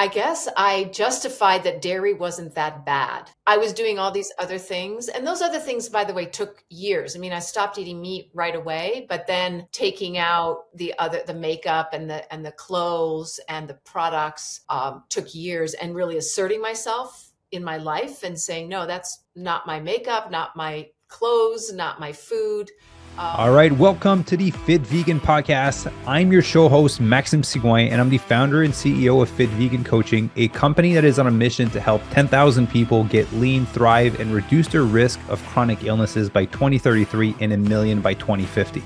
I guess I justified that dairy wasn't that bad. I was doing all these other things. And those other things, by the way, took years. I mean, I stopped eating meat right away, but then taking out the makeup and the clothes and the products took years, and really asserting myself in my life and saying, no, that's not my makeup, not my clothes, not my food. All right, welcome to the Fit Vegan Podcast. I'm your show host, Maxime, and I'm the founder and CEO of Fit Vegan Coaching, a company that is on a mission to help 10,000 people get lean, thrive, and reduce their risk of chronic illnesses by 2033 and 1 million by 2050.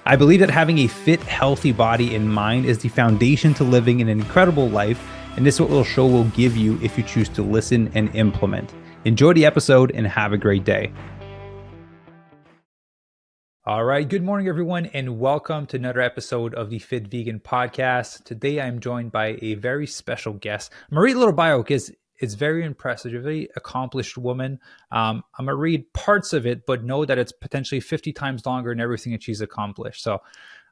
I believe that having a fit, healthy body and mind is the foundation to living an incredible life, and this is what the show will give you if you choose to listen and implement. Enjoy the episode and have a great day. All right, good morning, everyone, and welcome to another episode of the Fit Vegan Podcast. Today, I'm joined by a very special guest. I'm going to read a little bio because it's very impressive. You're a very accomplished woman. I'm going to read parts of it, but know that it's potentially 50 times longer than everything that she's accomplished. So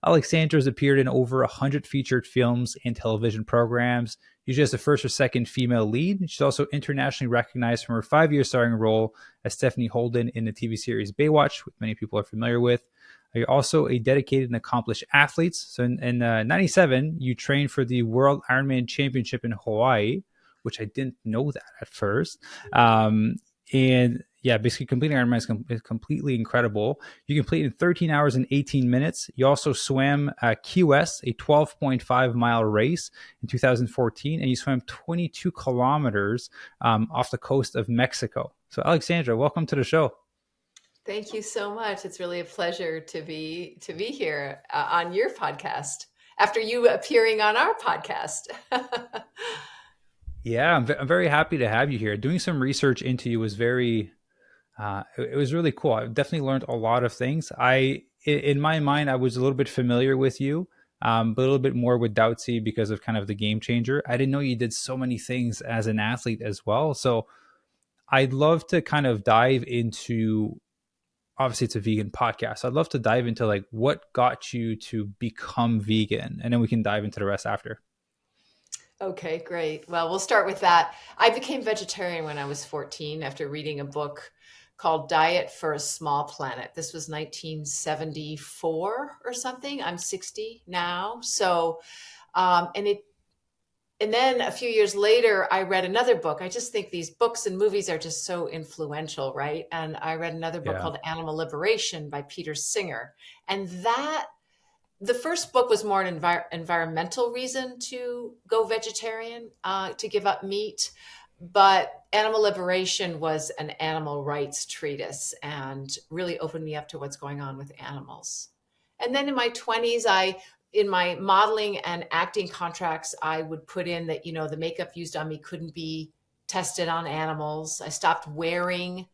Alexandra has appeared in over 100 featured films and television programs, usually as the first or second female lead. She's also internationally recognized from her 5-year starring role as Stephanie Holden in the TV series Baywatch, which many people are familiar with. You're also a dedicated and accomplished athlete. So in 97, you trained for the World Ironman Championship in Hawaii, which I didn't know that at first. And yeah, basically completing Ironman is completely incredible. You complete in 13 hours and 18 minutes. You also swam Key West, a 12.5 mile race in 2014, and you swam 22 kilometers off the coast of Mexico. So Alexandra, welcome to the show. Thank you so much. It's really a pleasure to be here on your podcast after you appearing on our podcast. Yeah, I'm very happy to have you here. Doing some research into you was it was really cool. I definitely learned a lot of things. In my mind, I was a little bit familiar with you, but a little bit more with Doutsy because of kind of the game changer. I didn't know you did so many things as an athlete as well. So I'd love to kind of dive into, obviously it's a vegan podcast. So I'd love to dive into like what got you to become vegan, and then we can dive into the rest after. Okay, great. Well, we'll start with that. I became vegetarian when I was 14 after reading a book called Diet for a Small Planet. This was 1974 or something. I'm 60 now. So, and then a few years later, I read another book. I just think these books and movies are just so influential, right? And I read another book called Animal Liberation by Peter Singer. And the first book was more an environmental reason to go vegetarian, to give up meat. But Animal Liberation was an animal rights treatise and really opened me up to what's going on with animals. And then in my 20s, in my modeling and acting contracts, I would put in that, the makeup used on me couldn't be tested on animals. I stopped wearing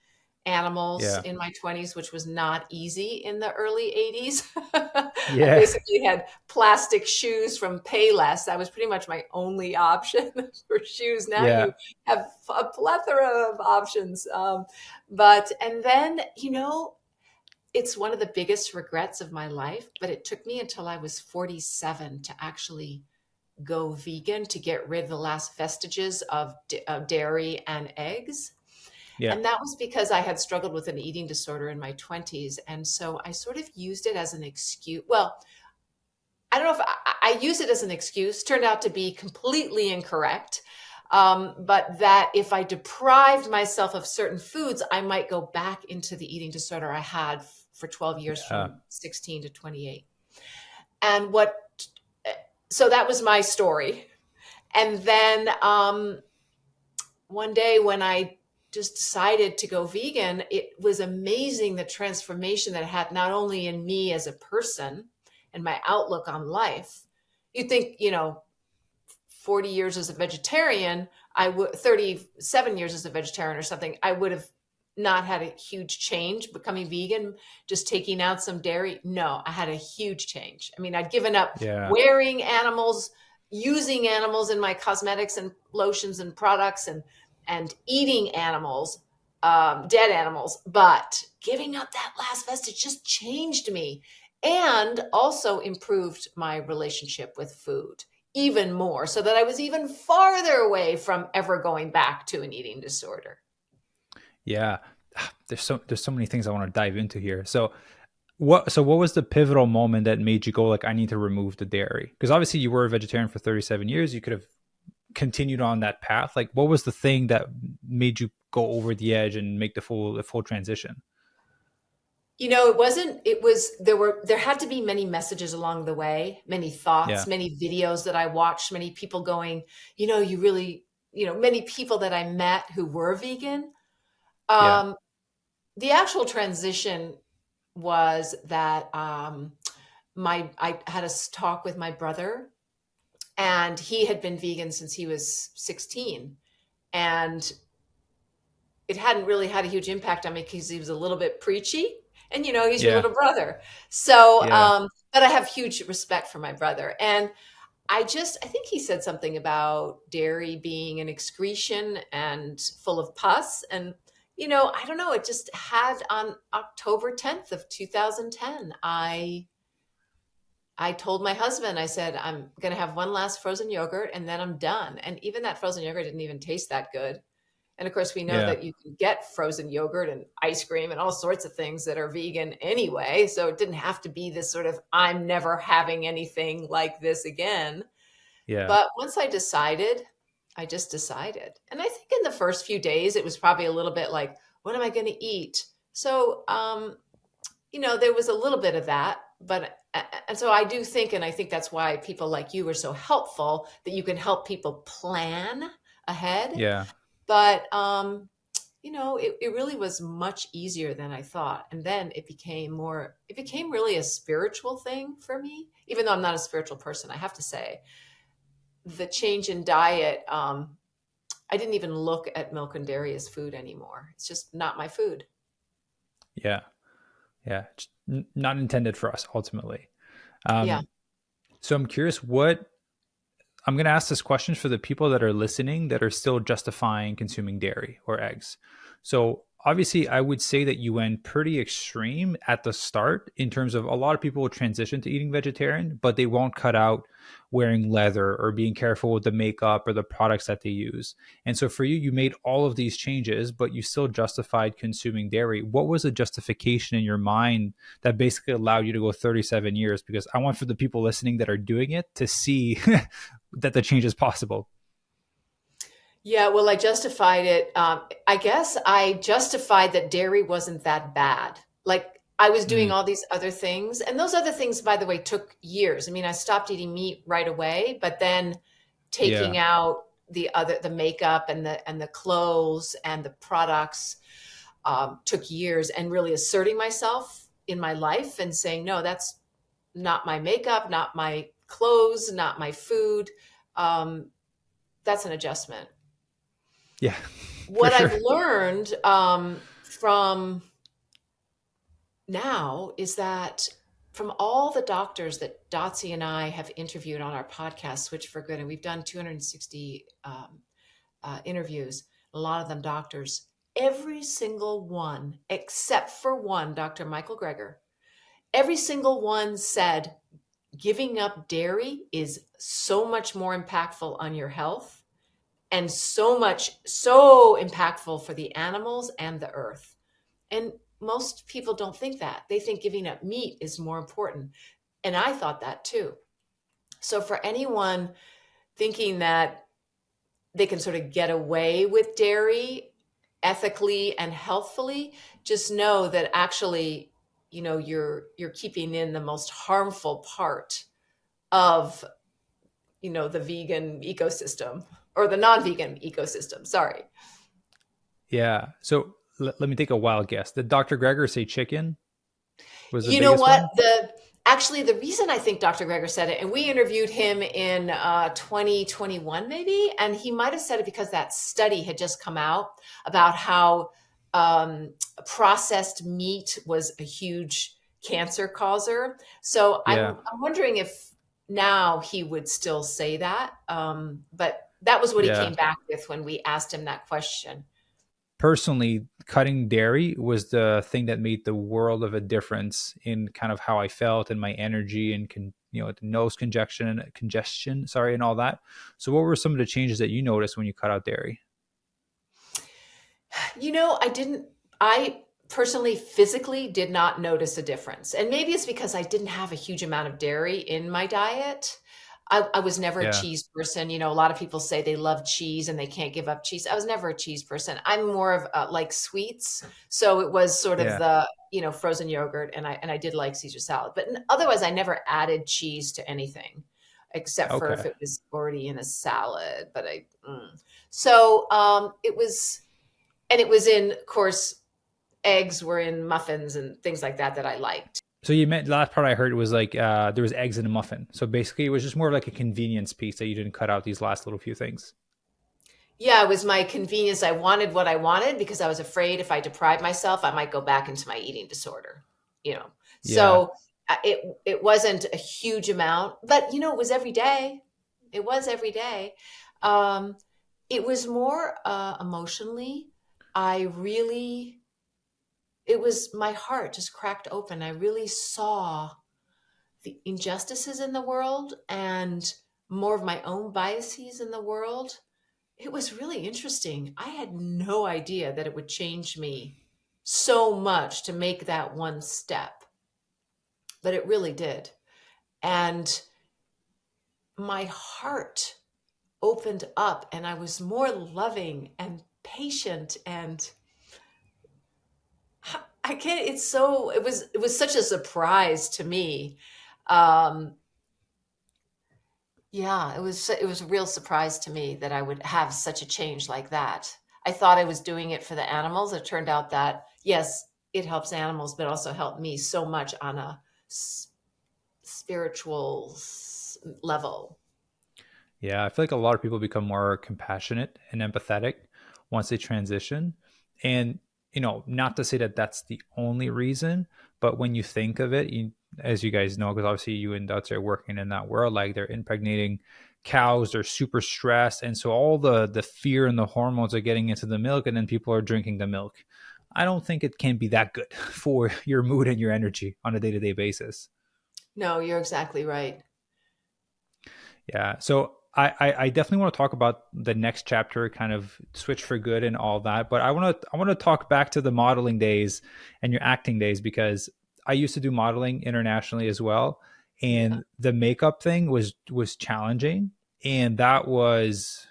animals in my 20s, which was not easy in the early 80s. Yeah. I basically had plastic shoes from Payless. That was pretty much my only option for shoes. Now you have a plethora of options. And then, it's one of the biggest regrets of my life, but it took me until I was 47 to actually go vegan, to get rid of the last vestiges of dairy and eggs. Yeah. And that was because I had struggled with an eating disorder in my 20s. And so I sort of used it as an excuse. Well, I don't know if I used it as an excuse, turned out to be completely incorrect. But that if I deprived myself of certain foods, I might go back into the eating disorder I had for 12 years from 16 to 28. And so that was my story. And then one day when I just decided to go vegan, it was amazing the transformation that it had, not only in me as a person and my outlook on life. You'd think, 40 years as a vegetarian, 37 years as a vegetarian or something, I would have not had a huge change becoming vegan, just taking out some dairy. No, I had a huge change. I mean, I'd given up wearing animals, using animals in my cosmetics and lotions and products, and eating animals, dead animals, but giving up that last vestige just changed me and also improved my relationship with food. even more, so that I was even farther away from ever going back to an eating disorder. Yeah. There's so many things I want to dive into here. So what was the pivotal moment that made you go like, I need to remove the dairy? Because obviously you were a vegetarian for 37 years. You could have continued on that path. Like, what was the thing that made you go over the edge and make the full transition? There had to be many messages along the way, many thoughts, Yeah. many videos that I watched, many people going, you really, many people that I met who were vegan. Yeah. Um, the actual transition was that I had a talk with my brother, and he had been vegan since he was 16, and it hadn't really had a huge impact on me because he was a little bit preachy, and he's your Yeah. little brother. So, Yeah. but I have huge respect for my brother, and I think he said something about dairy being an excretion and full of pus. And, I don't know, it just had on October 10th of 2010, I told my husband, I said, I'm going to have one last frozen yogurt and then I'm done. And even that frozen yogurt didn't even taste that good. And of course, we know Yeah. that you can get frozen yogurt and ice cream and all sorts of things that are vegan anyway. So it didn't have to be this sort of, I'm never having anything like this again. Yeah. But once I decided, I just decided. And I think in the first few days, it was probably a little bit like, what am I going to eat? So, there was a little bit of that. But, and so I do think, and I think that's why people like you are so helpful, that you can help people plan ahead. Yeah. But, it really was much easier than I thought. And then it became really a spiritual thing for me, even though I'm not a spiritual person, I have to say. The change in diet, I didn't even look at milk and dairy as food anymore. It's just not my food. Yeah. Yeah. Not intended for us ultimately. Yeah. Um, so I'm curious, what I'm going to ask this question for the people that are listening that are still justifying consuming dairy or eggs. So, obviously, I would say that you went pretty extreme at the start in terms of a lot of people will transition to eating vegetarian, but they won't cut out wearing leather or being careful with the makeup or the products that they use. And so, for you, you made all of these changes, but you still justified consuming dairy. What was the justification in your mind that basically allowed you to go 37 years? Because I want for the people listening that are doing it to see that the change is possible. Yeah. Well, I justified it. I guess I justified that dairy wasn't that bad. Like I was doing Mm, all these other things. And those other things, by the way, took years. I mean, I stopped eating meat right away, but then yeah, taking out the makeup and the clothes and the products took years, and really asserting myself in my life and saying, no, that's not my makeup, not my clothes, not my food. Um, that's an adjustment. yeah, for What sure. I've learned from now is that from all the doctors that Dotsie and I have interviewed on our podcast, Switch for Good, and we've done 260 interviews, a lot of them doctors, every single one, except for one, Dr. Michael Greger, every single one said giving up dairy is so much more impactful on your health and so impactful for the animals and the earth. And most people don't think that. They think giving up meat is more important. And I thought that too. So for anyone thinking that they can sort of get away with dairy ethically and healthfully, just know that actually, you're keeping in the most harmful part of, the vegan ecosystem, or the non-vegan ecosystem. Sorry. Yeah. So let me take a wild guess. Did Dr. Greger say chicken was the You know biggest what? one? The reason I think Dr. Greger said it, and we interviewed him in 2021 maybe, and he might have said it because that study had just come out about how processed meat was a huge cancer causer. So Yeah. I'm wondering if now he would still say that. But that was what he Yeah. came back with when we asked him that question. Personally, cutting dairy was the thing that made the world of a difference in kind of how I felt and my energy and the nose congestion, sorry, and all that. So what were some of the changes that you noticed when you cut out dairy? I personally physically did not notice a difference. And maybe it's because I didn't have a huge amount of dairy in my diet. I was never a Yeah. cheese person. A lot of people say they love cheese and they can't give up cheese. I was never a cheese person. I'm more of like sweets. So it was sort of Yeah. the, frozen yogurt, and I did like Caesar salad. But otherwise I never added cheese to anything except for if Okay. it was already in a salad. But so it was in, of course, eggs were in muffins and things like that I liked. So you meant, last part I heard was like there was eggs in a muffin. So basically, it was just more of like a convenience piece that you didn't cut out these last little few things. Yeah, it was my convenience. I wanted what I wanted because I was afraid if I deprived myself, I might go back into my eating disorder, you know. Yeah. So it wasn't a huge amount, but it was every day. It was every day. Um, it was more emotionally. I really, it was my heart just cracked open. I really saw the injustices in the world and more of my own biases in the world. It was really interesting. I had no idea that it would change me so much to make that one step, but it really did. And my heart opened up and I was more loving and patient, and I can't, it was such a surprise to me. Um, Yeah, it was a real surprise to me that I would have such a change like that. I thought I was doing it for the animals. It turned out that yes, it helps animals, but also helped me so much on a spiritual level. Yeah, I feel like a lot of people become more compassionate and empathetic once they transition. And, not to say that that's the only reason, but when you think of it, as you guys know, because obviously you and Dutch are working in that world, like they're impregnating cows, they're super stressed. And so all the fear and the hormones are getting into the milk, and then people are drinking the milk. I don't think it can be that good for your mood and your energy on a day-to-day basis. No, you're exactly right. Yeah. So I definitely want to talk about the next chapter, kind of switch for good and all that. But I want to talk back to the modeling days and your acting days, because I used to do modeling internationally as well. Yeah. And the makeup thing was challenging. And that was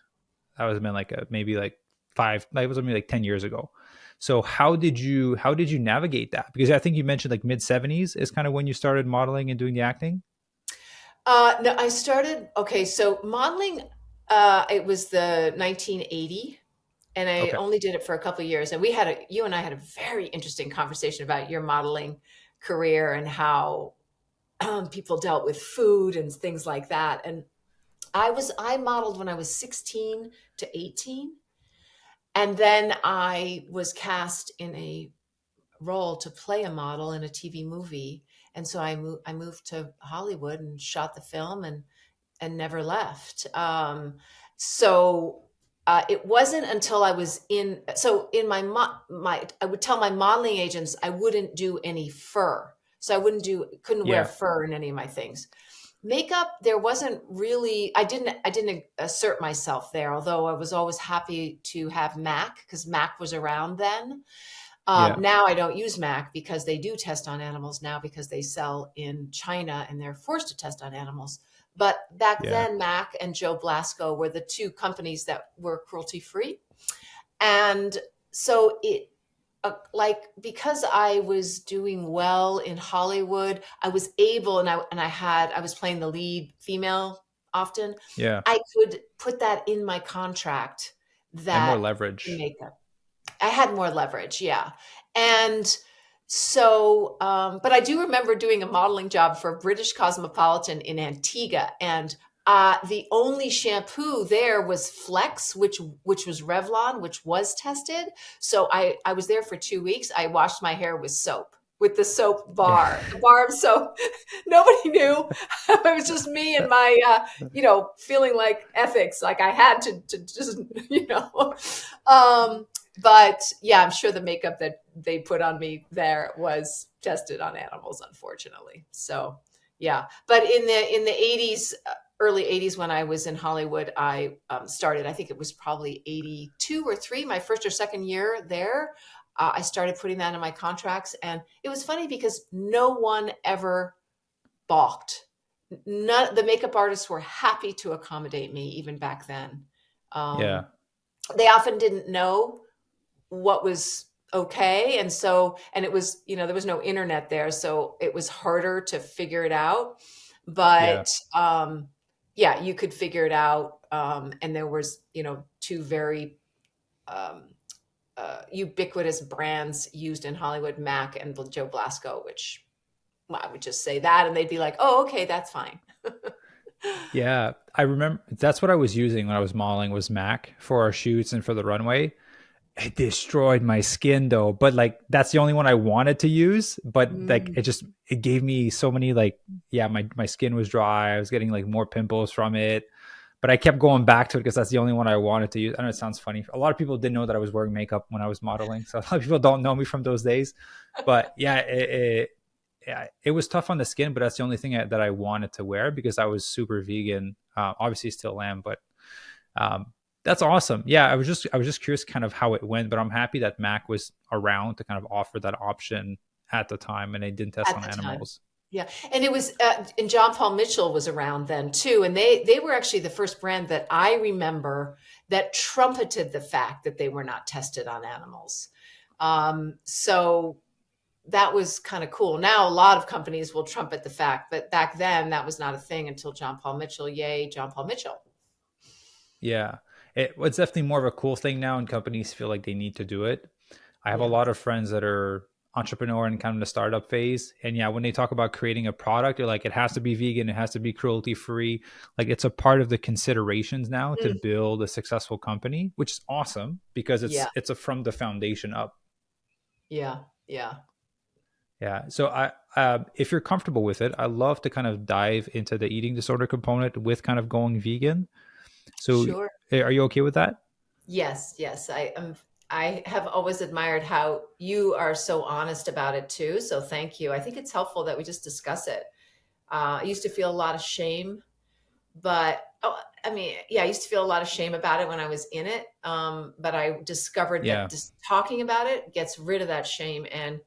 been like maybe like five, that was maybe like 10 years ago. So how did you navigate that? Because I think you mentioned like mid 70s is kind of when you started modeling and doing the acting. No, I started, okay, so modeling, it was the 1980, and I Okay. only did it for a couple of years. And you and I had a very interesting conversation about your modeling career and how people dealt with food and things like that. And I modeled when I was 16 to 18. And then I was cast in a role to play a model in a TV movie. And so I moved to Hollywood and shot the film and never left. So it wasn't until I was in my I would tell my modeling agents I wouldn't do any fur. So couldn't wear Yeah. fur in any of my things. Makeup, there wasn't really, I didn't assert myself there, although I was always happy to have MAC because MAC was around then. Yeah. Now I don't use MAC because they do test on animals now because they sell in China and they're forced to test on animals. But back Yeah. then, MAC and Joe Blasco were the two companies that were cruelty free. And so because I was doing well in Hollywood, I was able, I was playing the lead female often. Yeah. I could put that in my contract And more that leverage. makeup. I had more leverage, yeah. And so, but I do remember doing a modeling job for British Cosmopolitan in Antigua, and the only shampoo there was Flex, which was Revlon, which was tested. So I was there for 2 weeks. I washed my hair with soap. With the soap Yeah. bar, the bar of soap. Nobody knew. It was just me and my, feeling like ethics, like I had to just, you know. Um, but yeah, I'm sure the makeup that they put on me there was tested on animals, unfortunately. So Yeah. But in the 80s, early 80s, when I was in Hollywood, I started, I think it was probably 82 or 3, my first or second year there. I started putting that in my contracts. And it was funny because no one ever balked. None, the makeup artists were happy to accommodate me even back then. Yeah. Um, they often didn't know what was okay. And so, and it was, there was no internet there. So it was harder to figure it out. Yeah. But yeah, you could figure it out. And there was, two very ubiquitous brands used in Hollywood, Mac and Joe Blasco, which, well, I would just say that and they'd be like, oh, okay, that's fine. Yeah. I remember that's what I was using when I was modeling was Mac for our shoots and for the runway. It destroyed my skin though, but like that's the only one I wanted to use. But like Mm. it gave me so many like, yeah, my skin was dry. I was getting like more pimples from it. But I kept going back to it because that's the only one I wanted to use. I know it sounds funny. A lot of people didn't know that I was wearing makeup when I was modeling. So a lot of people don't know me from those days. But yeah, yeah, it was tough on the skin, but that's the only thing that I wanted to wear because I was super vegan. Obviously still am, but um, that's awesome. Yeah, I was just curious kind of how it went, but I'm happy that Mac was around to kind of offer that option at the time and they didn't test At on the time. animals. Yeah, and it was, and John Paul Mitchell was around then too, and they were actually the first brand that I remember that trumpeted the fact that they were not tested on animals. So that was kind of cool. Now a lot of companies will trumpet the fact, but back then that was not a thing until John Paul Mitchell. Yay, John Paul Mitchell. Yeah. It's definitely more of a cool thing now, and companies feel like they need to do it. I have a Yeah. lot of friends that are entrepreneur and kind of the startup phase. And yeah, when they talk about creating a product, they're like, it has to be vegan, it has to be cruelty free. Like it's a part of the considerations now to Mm. build a successful company, which is awesome because Yeah. it's a from the foundation up. Yeah. Yeah. Yeah. So if you're comfortable with it, I love to kind of dive into the eating disorder component with kind of going vegan. So Sure. are you okay with that? Yes, yes. I have always admired how you are so honest about it too. So thank you. I think it's helpful that we just discuss it. I used to feel a lot of shame, but I mean, yeah, I used to feel a lot of shame about it when I was in it. But I discovered that Yeah. just talking about it gets rid of that shame. And,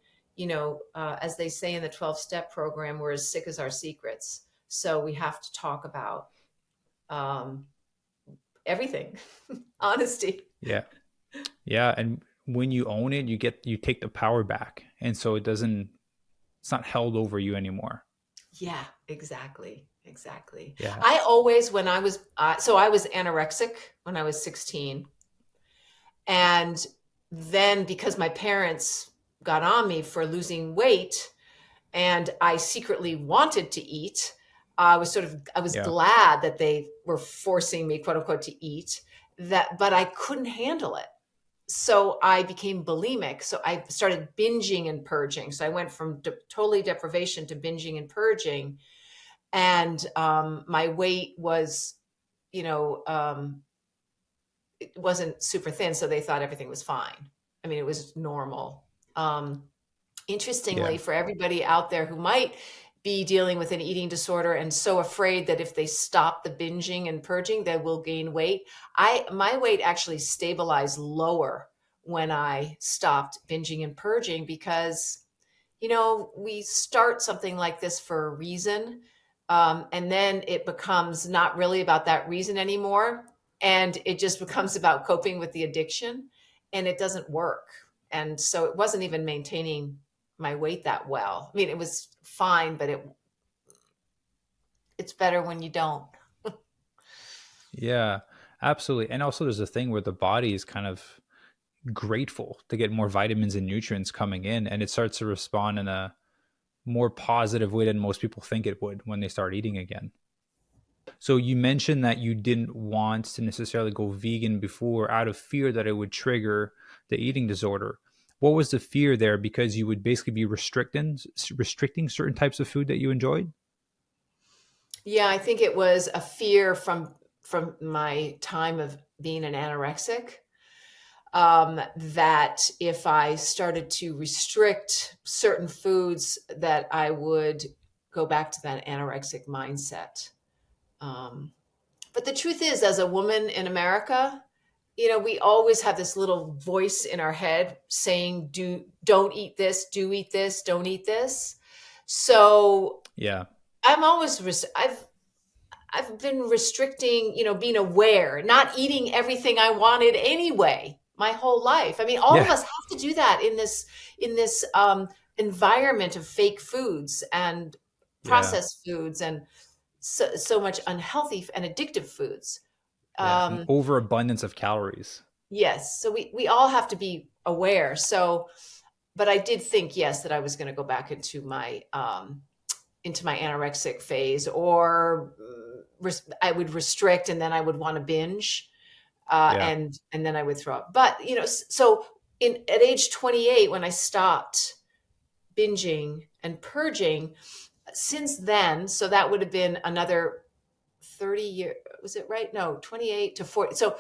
as they say in the 12-step program, we're as sick as our secrets. So we have to talk about um, everything. Honesty. Yeah. Yeah. And when you own it, you take the power back. And so it's not held over you anymore. Yeah, exactly. Exactly. Yeah. I always, when I was, so I was anorexic when I was 16. And then because my parents got on me for losing weight and I secretly wanted to eat, I was Yeah. glad that they were forcing me, quote unquote, to eat that, but I couldn't handle it. So I became bulimic. So I started binging and purging. So I went from totally deprivation to binging and purging. And my weight was, you know, um, it wasn't super thin, so they thought everything was fine. I mean, it was normal. Um, Yeah. Interestingly, for everybody out there who might be dealing with an eating disorder and so afraid that if they stop the binging and purging, they will gain weight, my weight actually stabilized lower when I stopped binging and purging because we start something like this for a reason. And then it becomes not really about that reason anymore. And it just becomes about coping with the addiction. And it doesn't work. And so it wasn't even maintaining my weight that well. I mean, it was fine, but it's better when you don't. Yeah. Absolutely. And also there's a thing where the body is kind of grateful to get more vitamins and nutrients coming in, and it starts to respond in a more positive way than most people think it would when they start eating again. So you mentioned that you didn't want to necessarily go vegan before out of fear that it would trigger the eating disorder. What was the fear there? Because you would basically be restricting certain types of food that you enjoyed? Yeah, I think it was a fear from my time of being an anorexic, that if I started to restrict certain foods, that I would go back to that anorexic mindset. But the truth is, as a woman in America, we always have this little voice in our head saying, don't eat this, do eat this, don't eat this. So Yeah. I'm always, I've been restricting, being aware, not eating everything I wanted anyway, my whole life. I mean, all of Yeah. us have to do that in this environment of fake foods and Yeah. processed foods and so much unhealthy and addictive foods. Yeah. An Um, overabundance of calories. yes, so we all have to be aware. So, but I did think, yes, that I was going to go back into my anorexic phase, or I would restrict, and then I would want to binge, Yeah. and then I would throw up. But so at age 28, when I stopped binging and purging, since then, so that would have been another 30 years. Was it right? No, 28 to 40. So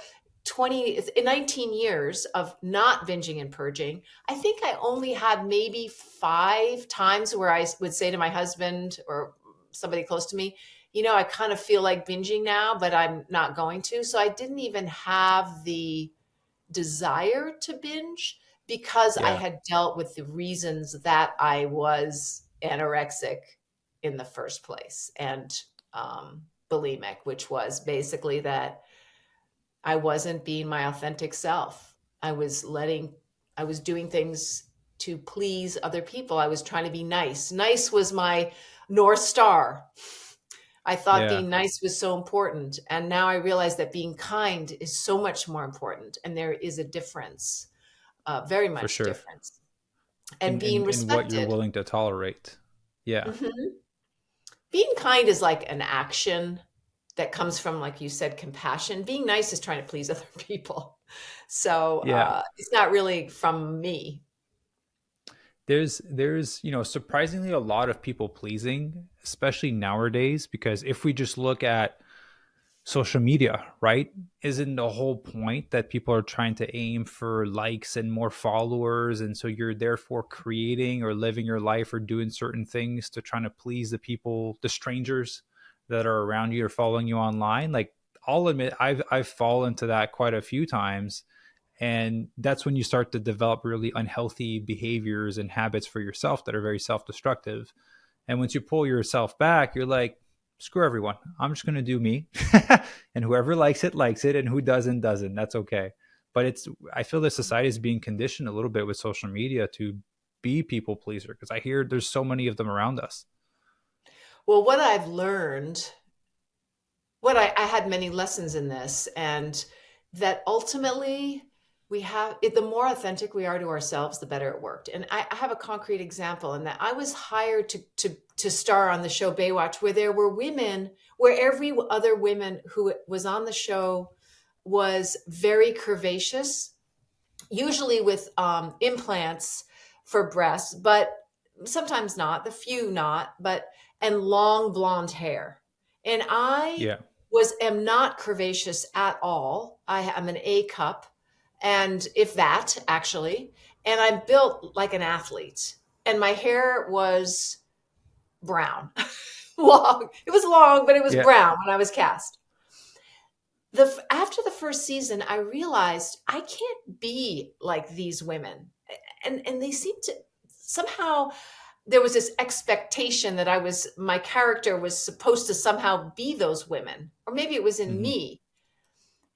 19 years of not binging and purging. I think I only had maybe 5 times where I would say to my husband or somebody close to me, I kind of feel like binging now, but I'm not going to. So I didn't even have the desire to binge because I Yeah. had dealt with the reasons that I was anorexic in the first place, and bulimic, which was basically that I wasn't being my authentic self. I was doing things to please other people. I was trying to be nice. Nice was my North Star. I thought Yeah. being nice was so important. And now I realize that being kind is so much more important. And there is a difference, very For much sure. difference. And being In what you're respected. willing to tolerate. Yeah. Mhm. Being kind is like an action that comes from, like you said, compassion. Being nice is trying to please other people. So Yeah. it's not really from me. There's surprisingly a lot of people pleasing, especially nowadays, because if we just look at social media, right? Isn't the whole point that people are trying to aim for likes and more followers? And so you're therefore creating or living your life or doing certain things to trying to please the people, the strangers that are around you or following you online. Like, I'll admit I've fallen to that quite a few times. And that's when you start to develop really unhealthy behaviors and habits for yourself that are very self-destructive. And once you pull yourself back, you're like, screw everyone. I'm just going to do me. And whoever likes it, likes it. And who doesn't, doesn't. That's okay. But I feel that society is being conditioned a little bit with social media to be people pleaser, because I hear there's so many of them around us. Well, what I've learned, I had many lessons in this, and that ultimately the more authentic we are to ourselves, the better it worked. And I have a concrete example in that I was hired to star on the show Baywatch, where there were women, where every other woman who was on the show was very curvaceous, usually with implants for breasts, but sometimes not, the few not, and long blonde hair. And I Yeah. am not curvaceous at all. I am an A cup, and if that actually, and I'm built like an athlete. And my hair was brown, long. It was long, but it was Yeah. brown when I was cast. After the first season, I realized I can't be like these women, and they seem to somehow, there was this expectation that my character was supposed to somehow be those women, or maybe it was in Mm-hmm. me.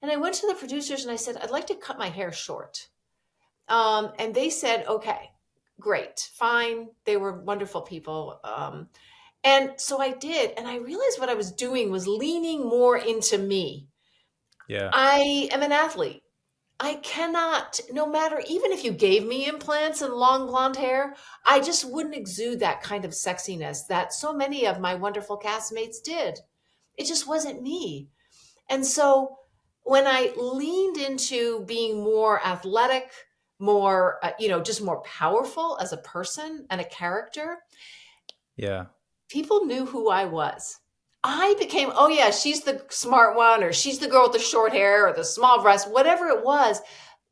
And I went to the producers and I said, I'd like to cut my hair short. And they said, okay, great, fine. They were wonderful people. And so I did. And I realized what I was doing was leaning more into me. Yeah. I am an athlete. I cannot, no matter, even if you gave me implants and long blonde hair, I just wouldn't exude that kind of sexiness that so many of my wonderful castmates did. It just wasn't me. And so when I leaned into being more athletic, more, just more powerful as a person and a character, Yeah. people knew who I was. I became, oh yeah, she's the smart one, or she's the girl with the short hair or the small breasts, whatever it was.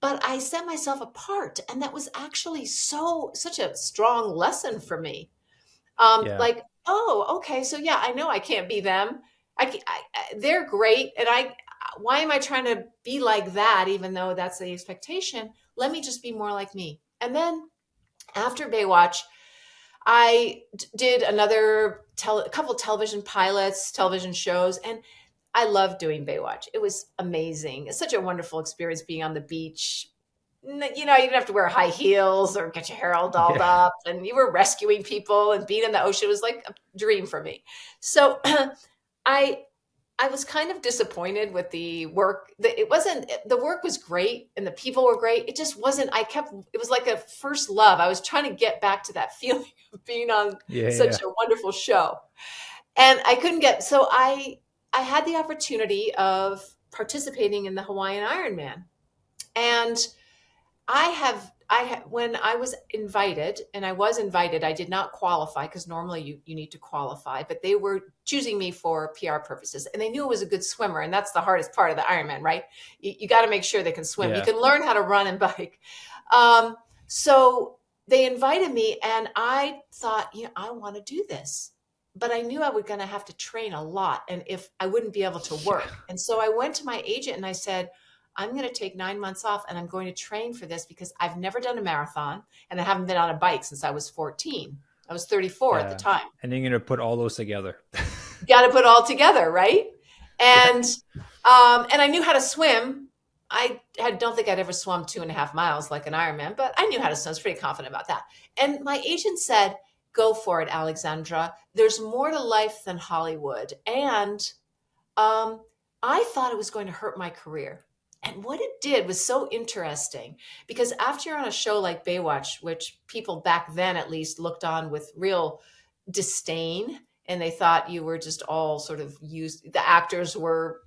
But I set myself apart. And that was actually such a strong lesson for me. Yeah. Like oh, okay. So yeah, I know I can't be them. They're great, and why am I trying to be like that, even though that's the expectation? Let me just be more like me. And then after Baywatch, did a couple television pilots, television shows, and I loved doing Baywatch. It was amazing. It's such a wonderful experience being on the beach. You know, you didn't have to wear high heels or get your hair all dolled Yeah. up, and you were rescuing people and being in the ocean was like a dream for me. So I I was kind of disappointed with the work. It wasn't, the work was great and the people were great. It just wasn't, it was like a first love. I was trying to get back to that feeling of being on Yeah. such Yeah. a wonderful show. And I couldn't get, so I had the opportunity of participating in the Hawaiian Ironman. And when I was invited, and I was invited, I did not qualify because normally you need to qualify, but they were choosing me for PR purposes. And they knew I was a good swimmer. And that's the hardest part of the Ironman, right? You got to make sure they can swim. You Yeah. can learn how to run and bike. So they invited me, and I thought, I want to do this. But I knew I was going to have to train a lot, and if I wouldn't be able to Yeah. work. And so I went to my agent and I said, I'm going to take 9 months off and I'm going to train for this because I've never done a marathon and I haven't been on a bike since I was 14. I was 34 at the Yeah. time. And then you're going to put all those together. Got to put all together, right? Yeah. And I knew how to swim. Don't think I'd ever swum 2.5 miles like an Ironman, but I knew how to swim. I was pretty confident about that. And my agent said, go for it, Alexandra. There's more to life than Hollywood. And I thought it was going to hurt my career. And what it did was so interesting because after you're on a show like Baywatch, which people back then at least looked on with real disdain, and they thought you were just all sort of used, the actors were,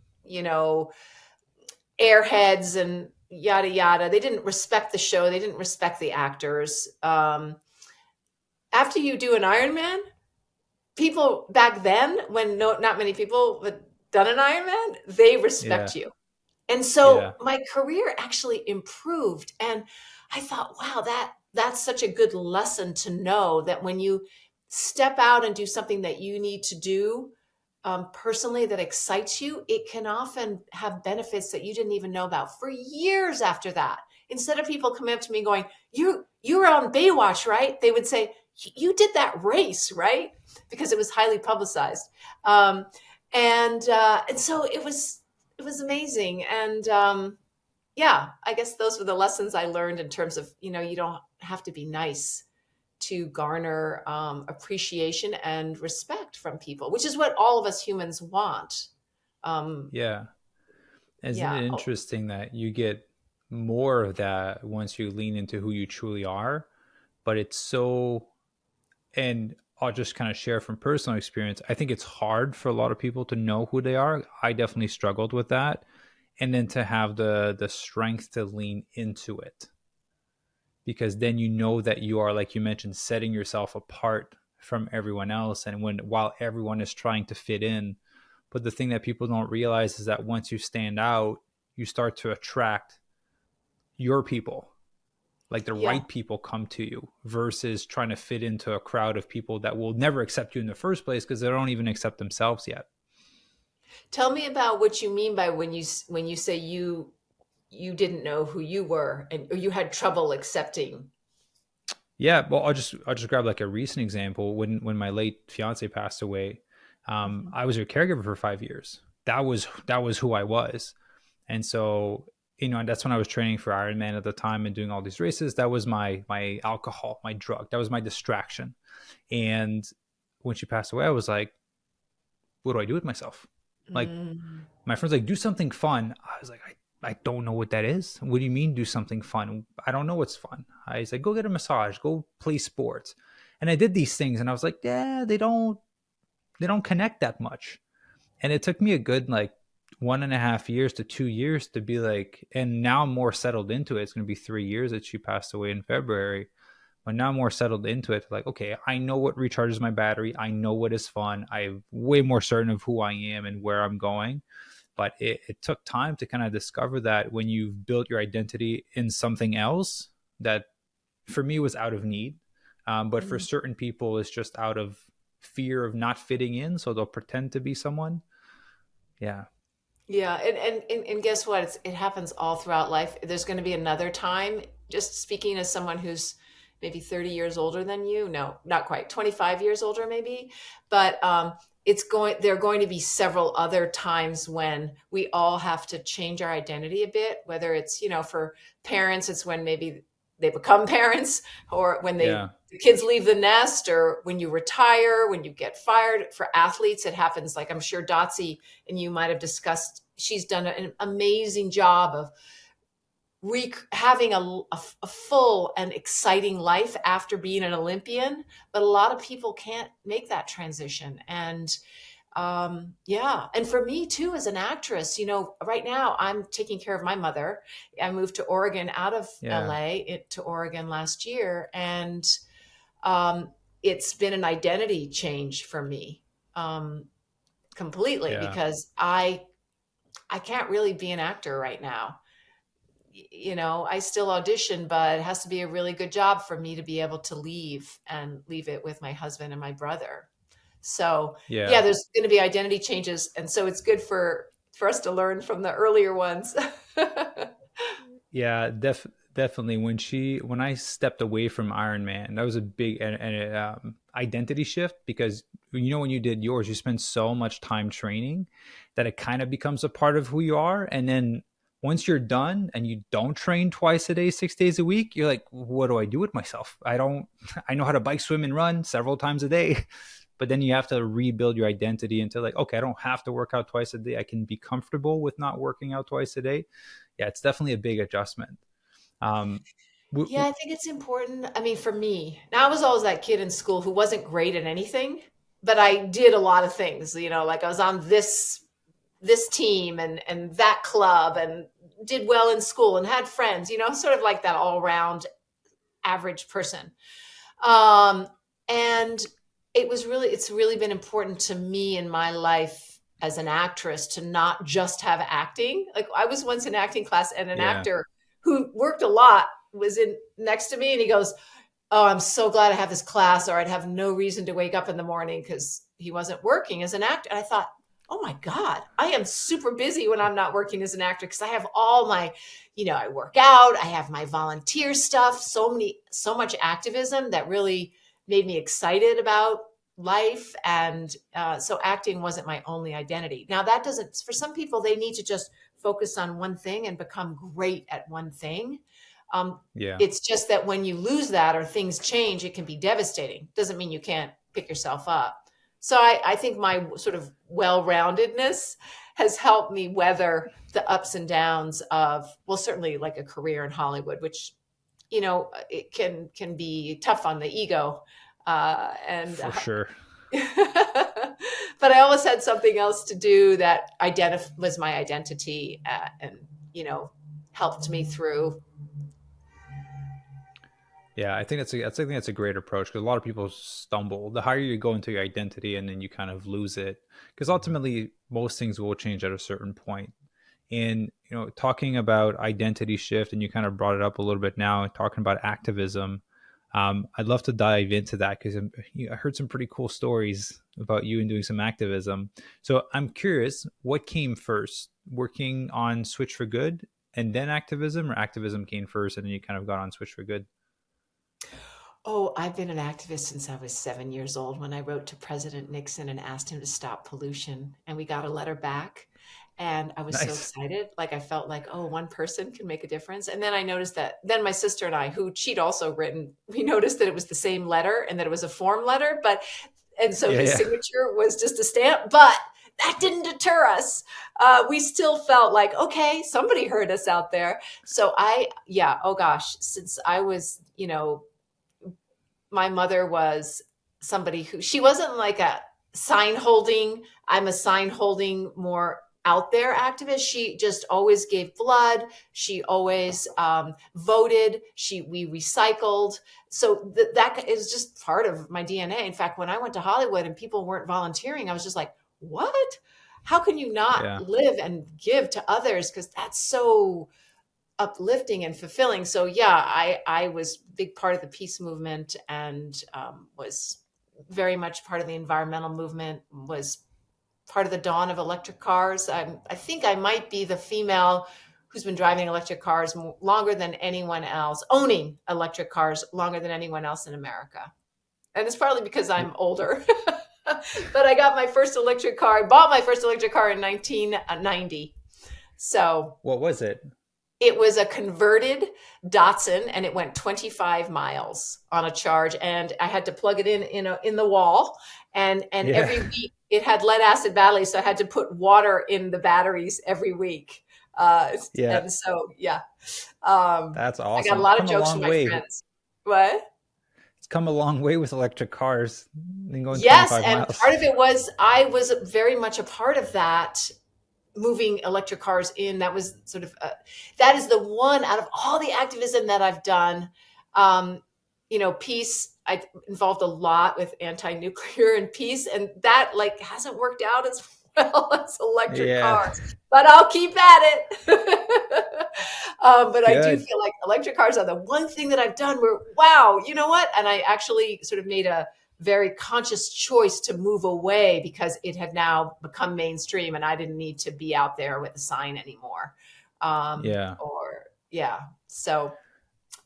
airheads and yada yada. They didn't respect the show, they didn't respect the actors. After you do an Ironman, people back then, when not many people had done an Ironman, they Yeah. respect you. And Yeah. so my career actually improved. And I thought, wow, that's such a good lesson to know that when you step out and do something that you need to do personally that excites you, it can often have benefits that you didn't even know about for years after that. Instead of people coming up to me going, you were on Baywatch, right? They would say, you did that race, right? Because it was highly publicized. And so it was amazing. And yeah, I guess those were the lessons I learned in terms of, you don't have to be nice to garner appreciation and respect from people, which is what all of us humans want. Um, Yeah. Isn't yeah. it Oh, interesting that you get more of that once you lean into who you truly are? But it's so, and I'll just kind of share from personal experience. I think it's hard for a lot of people to know who they are. I definitely struggled with that. And then to have the strength to lean into it, because then you know that you are, like you mentioned, setting yourself apart from everyone else, and while everyone is trying to fit in. But the thing that people don't realize is that once you stand out, you start to attract your people, like the yeah. right people come to you, versus trying to fit into a crowd of people that will never accept you in the first place because they don't even accept themselves yet. Tell me about what you mean by when you say you didn't know who you were or you had trouble accepting. Yeah, well, I'll just grab like a recent example. When my late fiance passed away, Mhm. I was her caregiver for 5 years. That was who I was, and so that's when I was training for Ironman at the time and doing all these races. That was my alcohol, my drug. That was my distraction. And when she passed away, I was like, what do I do with myself? Like, Mm. my friends like, do something fun. I was like, I don't know what that is. What do you mean do something fun? I don't know what's fun. I was like, go get a massage, go play sports. And I did these things and I was like, yeah, they don't connect that much. And it took me a good like 1.5 years to 2 years to be like, and now I'm more settled into it. It's going to be 3 years that she passed away in February. But now I'm more settled into it. Like, okay, I know what recharges my battery. I know what is fun. I'm way more certain of who I am and where I'm going. But it took time to kind of discover that when you've built your identity in something else that for me was out of need. But for Mm. certain people, it's just out of fear of not fitting in, so they'll pretend to be someone. Yeah. Yeah, and guess what? It happens all throughout life. There's going to be another time, just speaking as someone who's maybe 30 years older than you. No, not quite. 25 years older maybe. But there are going to be several other times when we all have to change our identity a bit, whether it's, for parents, it's when maybe they become parents, or when Yeah. the kids leave the nest, or when you retire, when you get fired. For athletes, it happens, like I'm sure Dotsie and you might have discussed. She's done an amazing job of having a full and exciting life after being an Olympian, but a lot of people can't make that transition. And yeah, and for me too, as an actress, right now I'm taking care of my mother. I moved to Oregon out of Yeah. LA to Oregon last year, and it's been an identity change for me, completely, Yeah. because I can't really be an actor right now. I still audition, but it has to be a really good job for me to be able to leave it with my husband and my brother. So yeah, Yeah. there's going to be identity changes. And so it's good for us to learn from the earlier ones. Yeah, definitely. When I stepped away from Iron Man, that was a big identity shift, because when you did yours, you spend so much time training that it kind of becomes a part of who you are. And then once you're done and you don't train twice a day, 6 days a week, you're like, what do I do with myself? I don't. I know how to bike, swim, and run several times a day. But then you have to rebuild your identity into like, okay, I don't have to work out twice a day. I can be comfortable with not working out twice a day. Yeah, it's definitely a big adjustment. Um, w- Yeah, w- I think it's important. I mean, for me, now I was always that kid in school who wasn't great at anything, but I did a lot of things, like I was on this team and that club, and did well in school and had friends, sort of like that all around average person. Um, and it's really been important to me in my life as an actress to not just have acting. Like, I was once in acting class, and an yeah, actor who worked a lot was in next to me, and he goes, "Oh, I'm so glad I have this class, or I'd have no reason to wake up in the morning," because he wasn't working as an actor. And I thought, oh my God, I am super busy when I'm not working as an actor, because I have all my, I work out, I have my volunteer stuff, so much activism that really made me excited about life. And so acting wasn't my only identity. Now, that doesn't, for some people, they need to just focus on one thing and become great at one thing. Um, yeah, it's just that when you lose that or things change, it can be devastating. Doesn't mean you can't pick yourself up. So I think my sort of well-roundedness has helped me weather the ups and downs of, well, certainly like a career in Hollywood, which, it can be tough on the ego. And for sure. but I always had something else to do that was my identity, and, helped me through. Yeah, I think that's a great approach, because a lot of people stumble. The higher you go into your identity, and then you kind of lose it, because ultimately most things will change at a certain point. And talking about identity shift, and you kind of brought it up a little bit now, talking about activism. I'd love to dive into that, because I heard some pretty cool stories about you and doing some activism. So I'm curious, what came first, working on Switch for Good and then activism, or activism came first and then you kind of got on Switch for Good? Oh, I've been an activist since I was 7 years old, when I wrote to President Nixon and asked him to stop pollution. And we got a letter back. And I was so Nice. excited. Like, I felt like, oh, one person can make a difference. And then I noticed that, then my sister and I, who she'd also written, we noticed that it was the same letter and that it was a form letter. And so Yeah, his yeah. signature was just a stamp. But that didn't deter us. We still felt like, okay, somebody heard us out there. So yeah, oh gosh, since I was, my mother was somebody who, she wasn't like a sign holding, I'm a sign holding, more out there activist. She just always gave blood. She always voted. We recycled. So that is just part of my DNA. In fact, when I went to Hollywood and people weren't volunteering, I was just like, what? How can you not Yeah. live and give to others? Because that's so uplifting and fulfilling. So yeah, I was a big part of the peace movement, and was very much part of the environmental movement, was part of the dawn of electric cars. I think I might be the female who's been driving electric cars longer than anyone else, owning electric cars longer than anyone else in America. And it's partly because I'm older. But I got my first electric car. I bought my first electric car in 1990. So What was it? it was a converted Datsun, and it went 25 miles on a charge. And I had to plug it in the wall. And every week it had lead acid batteries, so I had to put water in the batteries every week. And so That's I got a awesome. lot of Come a jokes from long my way. friends. What? It's come a long way with electric cars and going Yes, 25 and miles. part of it was I was very much a part of that, moving electric cars in. That was sort of that is the one out of all the activism that I've done. Peace. I involved a lot with anti-nuclear and peace, and that like hasn't worked out as well as electric Yeah. cars. But I'll keep at it. But I do Good. feel like electric cars are the one thing that I've done where, wow, you know what? And I actually sort of made a very conscious choice to move away because it had now become mainstream and I didn't need to be out there with a sign anymore. Yeah. So,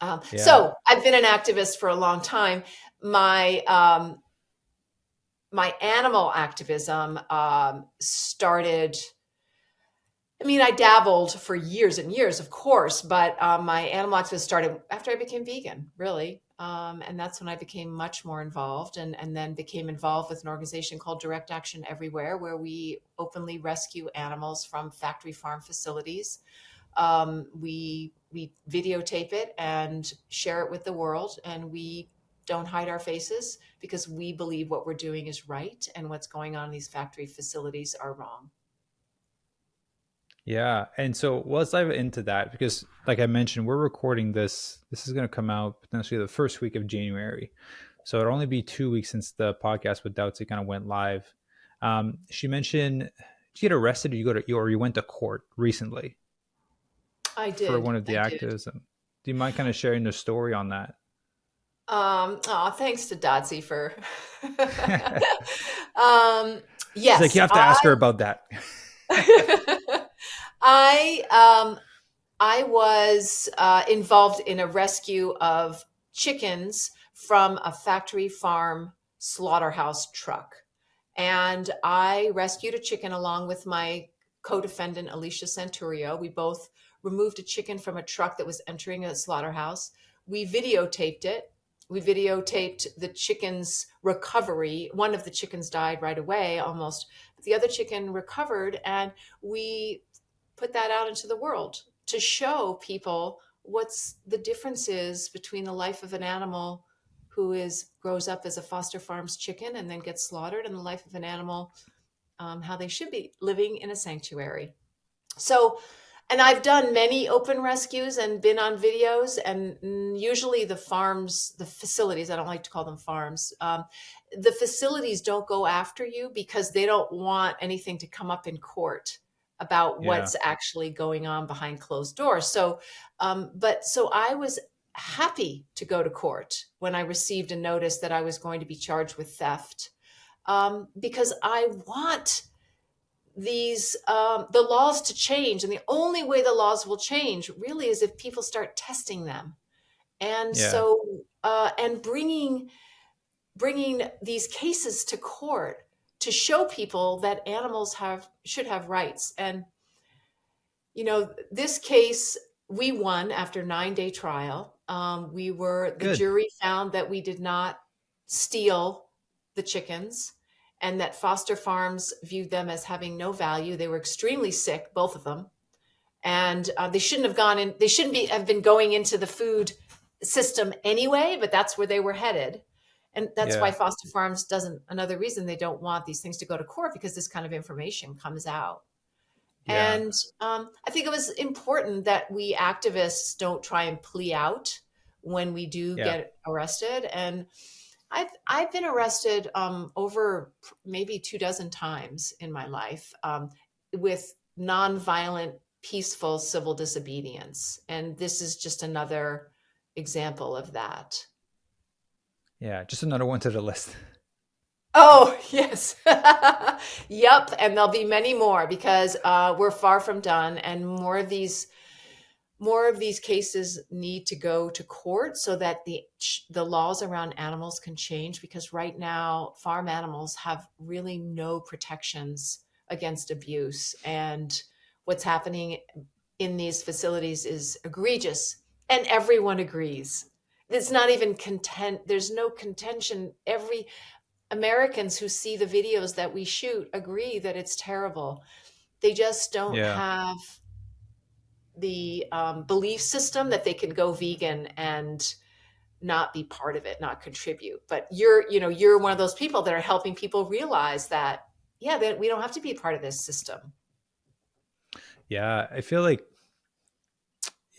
Yeah. so I've been an activist for a long time. My animal activism started. I mean, I dabbled for years and years, of course, but my animal activism started after I became vegan, really. And that's when I became much more involved, and then became involved with an organization called Direct Action Everywhere, where we openly rescue animals from factory farm facilities. We videotape it and share it with the world, and we don't hide our faces because we believe what we're doing is right and what's going on in these factory facilities are wrong. Yeah. And so let's dive into that because, like I mentioned, we're recording this. This is going to come out potentially the first week of January. So it'll only be 2 weeks since the podcast with Doubtsy kind of went live. She mentioned, did you get arrested or you went to court recently I for did. one of the I did. activism? Do you mind kind of sharing the story on that? Thanks to Dotsy for. She's like, Yes, you have to ask her about that. I was involved in a rescue of chickens from a factory farm slaughterhouse truck. And I rescued a chicken along with my co-defendant, Alicia Santurio. We both removed a chicken from a truck that was entering a slaughterhouse. We videotaped it. We videotaped the chicken's recovery. One of the chickens died right away almost, but the other chicken recovered. And we put that out into the world to show people what's the difference is between the life of an animal who grows up as a foster farm's chicken and then gets slaughtered, and the life of an animal, how they should be living in a sanctuary. So, and I've done many open rescues and been on videos, and usually the farms, the facilities, I don't like to call them farms, the facilities don't go after you because they don't want anything to come up in court about what's actually going on behind closed doors. So, so I was happy to go to court when I received a notice that I was going to be charged with theft, because I want the laws to change, and the only way the laws will change really is if people start testing them, and and bringing these cases to court to show people that animals should have rights. And this case we won after 9-day trial. The jury found that we did not steal the chickens, and that foster farms viewed them as having no value. They were extremely sick, both of them, and they shouldn't have gone in. They shouldn't have been going into the food system anyway. But that's where they were headed, and that's why foster farms another reason they don't want these things to go to court, because this kind of information comes out. Yeah. And I think it was important that we activists don't try and plea out when we do get arrested. And I've been arrested over maybe 24 times in my life with nonviolent, peaceful civil disobedience. And this is just another example of that. Yeah, just another one to the list. Oh, yes. Yep, and there'll be many more because we're far from done, and more of these cases need to go to court so that the laws around animals can change, because right now farm animals have really no protections against abuse, and what's happening in these facilities is egregious, and everyone agrees. It's not even there's no contention. Every Americans who see the videos that we shoot agree that it's terrible. They just don't Yeah. have the belief system that they can go vegan and not be part of it, not contribute. But you're one of those people that are helping people realize that, yeah, that we don't have to be part of this system. Yeah. I feel like,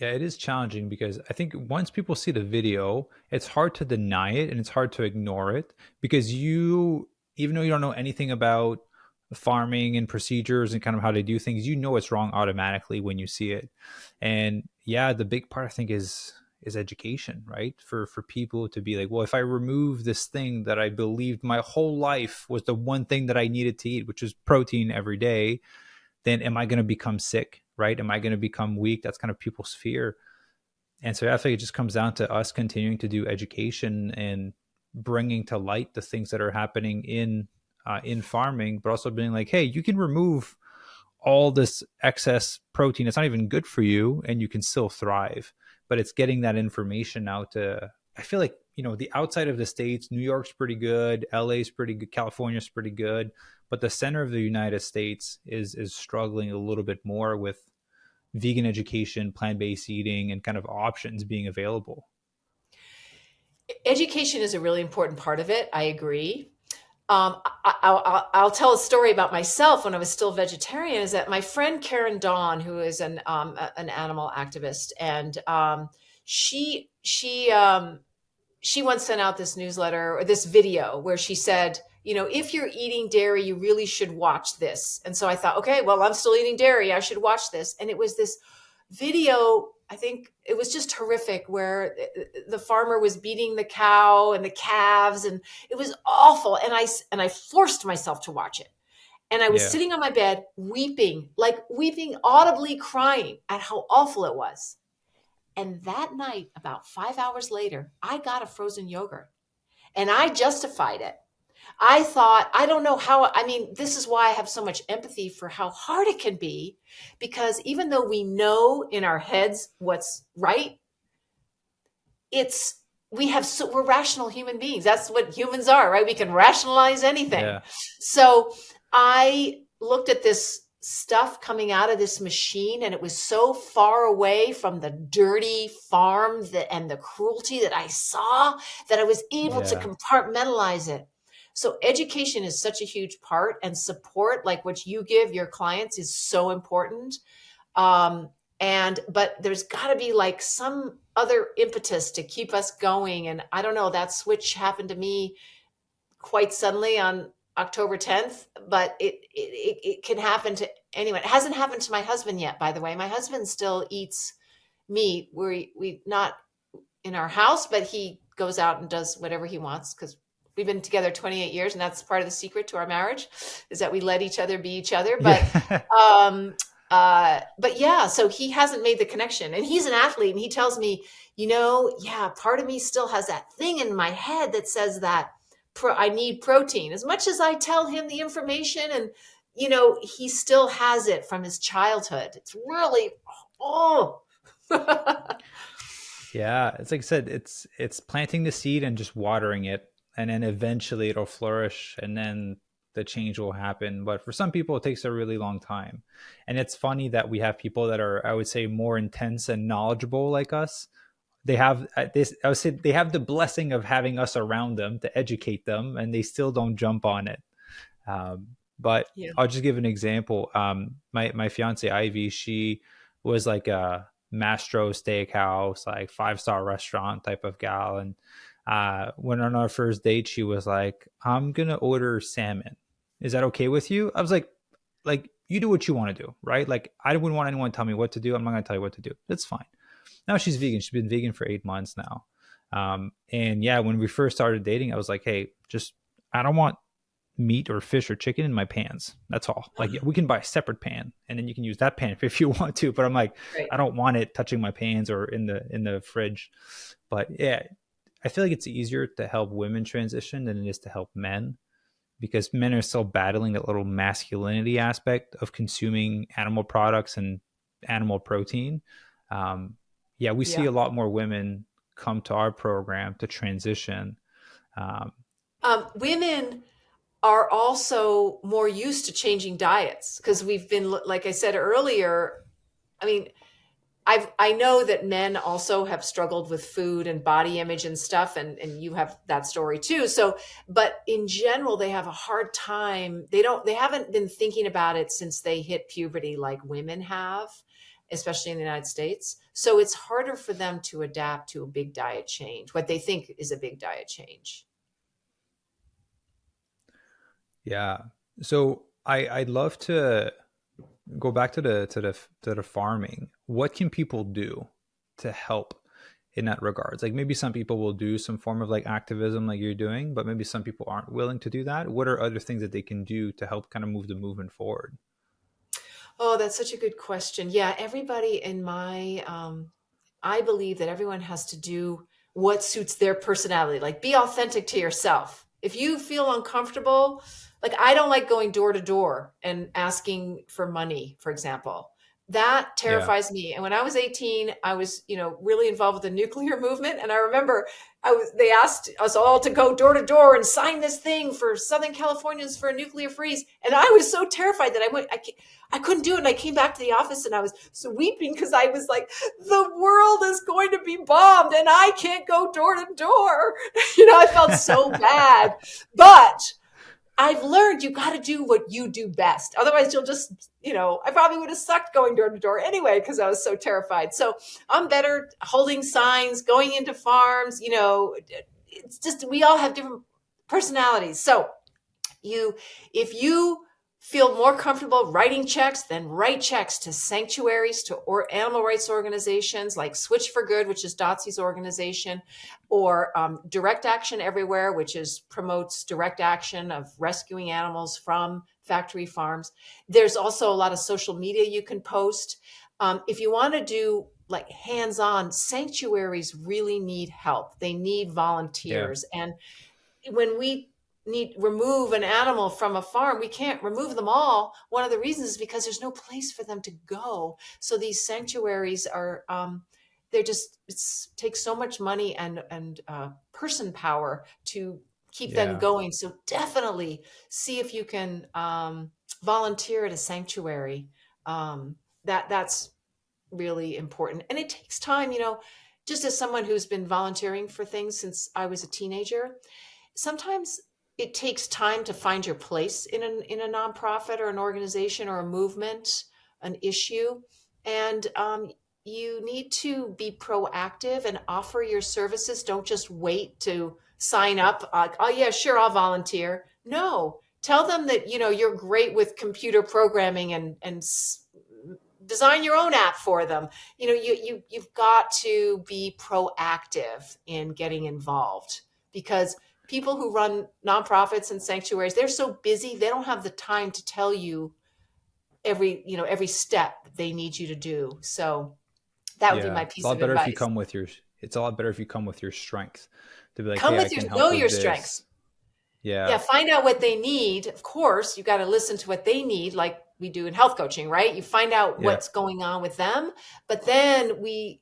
yeah, it is challenging because I think once people see the video, it's hard to deny it and it's hard to ignore it because even though you don't know anything about farming and procedures and kind of how they do things, you know it's wrong automatically when you see it. And yeah, the big part I think is education, right? For people to be like, well, if I remove this thing that I believed my whole life was the one thing that I needed to eat, which is protein every day, then am I going to become sick? Right? Am I going to become weak? That's kind of people's fear. And so I think it just comes down to us continuing to do education and bringing to light the things that are happening in farming, but also being like, hey, you can remove all this excess protein. It's not even good for you, and you can still thrive. But it's getting that information out to. I feel like the outside of the states, New York's pretty good, LA's pretty good, California's pretty good, but the center of the United States is struggling a little bit more with vegan education, plant-based eating, and kind of options being available. Education is a really important part of it. I agree. I'll tell a story about myself when I was still vegetarian. Is that my friend Karen Dawn, who is an animal activist, and she once sent out this newsletter or this video where she said, if you're eating dairy, you really should watch this. And so I thought, okay, well, I'm still eating dairy, I should watch this. And it was this video, I think it was just horrific, where the farmer was beating the cow and the calves, and it was awful. And I forced myself to watch it. And I was Yeah. sitting on my bed weeping, like weeping, audibly crying at how awful it was. And that night, about 5 hours later, I got a frozen yogurt, and I justified it. I thought, I don't know how, I mean, this is why I have so much empathy for how hard it can be, because even though we know in our heads what's right, it's, we're rational human beings. That's what humans are, right? We can rationalize anything. Yeah. So I looked at this stuff coming out of this machine, and it was so far away from the dirty farm and the cruelty that I saw, that I was able to Yeah. compartmentalize it. So education is such a huge part, and support like what you give your clients is so important. But there's got to be like some other impetus to keep us going. And I don't know, that switch happened to me quite suddenly on October 10th, but it can happen to anyone. It hasn't happened to my husband yet, by the way. My husband still eats meat. We not in our house, but he goes out and does whatever he wants, because we've been together 28 years, and that's part of the secret to our marriage, is that we let each other be each other. Yeah. But yeah, so he hasn't made the connection, and he's an athlete, and he tells me, yeah, part of me still has that thing in my head that says that I need protein. As much as I tell him the information, and he still has it from his childhood. It's really, oh. Yeah, it's like I said, it's planting the seed and just watering it, and then eventually it'll flourish, and then the change will happen. But for some people, it takes a really long time. And it's funny that we have people that are, I would say, more intense and knowledgeable like us. They have this. I would say they have the blessing of having us around them to educate them, and they still don't jump on it. But Yeah. I'll just give an example. My fiance Ivy, she was like a Mastro Steakhouse, like 5-star restaurant type of gal, and when on our first date, she was like, "I'm gonna order salmon. Is that okay with you?" I was like you do what you want to do, right? Like I wouldn't want anyone to tell me what to do. I'm not gonna tell you what to do. That's fine. Now she's vegan. She's been vegan for 8 months now. And yeah, when we first started dating, I was like, hey, just I don't want meat or fish or chicken in my pans. That's all. Like, we can buy a separate pan and then you can use that pan if you want to, but I'm like, Right. I don't want it touching my pans or in the fridge. But yeah, I feel like it's easier to help women transition than it is to help men, because men are still battling that little masculinity aspect of consuming animal products and animal protein. Yeah, we see Yeah. a lot more women come to our program to transition. Um, Women are also more used to changing diets because we've been, like I said earlier, I mean, I know that men also have struggled with food and body image and stuff, and you have that story too. So, but in general, they have a hard time. They haven't been thinking about it since they hit puberty like women have, especially in the United States. So it's harder for them to adapt to a big diet change, what they think is a big diet change. yeah. So I'd love to go back to the farming. What can people do to help in that regards? Like, maybe some people will do some form of like activism like you're doing, but maybe some people aren't willing to do that. What are other things that they can do to help kind of move the movement forward? Oh, that's such a good question. Yeah, everybody in I believe that everyone has to do what suits their personality. Like, be authentic to yourself. If you feel uncomfortable, like, I don't like going door to door and asking for money, for example. That Yeah. terrifies me. And when I was 18, I was, really involved with the nuclear movement. And I remember they asked us all to go door to door and sign this thing for Southern Californians for a nuclear freeze. And I was so terrified that I couldn't do it. And I came back to the office and I was so weeping because I was like, the world is going to be bombed and I can't go door to door. I felt so bad. But I've learned you got to do what you do best. Otherwise, you'll just, I probably would have sucked going door to door anyway because I was so terrified. So I'm better holding signs, going into farms. It's just we all have different personalities. So if you feel more comfortable writing checks, then write checks to sanctuaries, to animal rights organizations like Switch for Good, which is Dotsie's organization, or Direct Action Everywhere, which promotes direct action of rescuing animals from factory farms. There's also a lot of social media you can post. If you want to do like hands-on, sanctuaries really need help. They need Yeah. volunteers. And when we remove an animal from a farm, we can't remove them all. One of the reasons is because there's no place for them to go. So these sanctuaries are they're just it takes so much money and person power to keep them Yeah. going. So definitely see if you can volunteer at a sanctuary. That's really important, and it takes time. Just as someone who's been volunteering for things since I was a teenager, sometimes it takes time to find your place in a nonprofit or an organization or a movement, an issue, and you need to be proactive and offer your services. Don't just wait to sign up. Oh yeah, sure, I'll volunteer. No, tell them that you're great with computer programming and design your own app for them. You've got to be proactive in getting involved because people who run nonprofits and sanctuaries, they're so busy, they don't have the time to tell you every step they need you to do. So that would be Yeah. my It's a piece lot of better if you advice. come with your, it's a lot better if you come with your strength to be like, Come hey, I with can know help your with strengths. this. Yeah. Yeah, find out what they need. Of course, you got to listen to what they need, like we do in health coaching, right? You find out Yeah. what's going on with them, but then we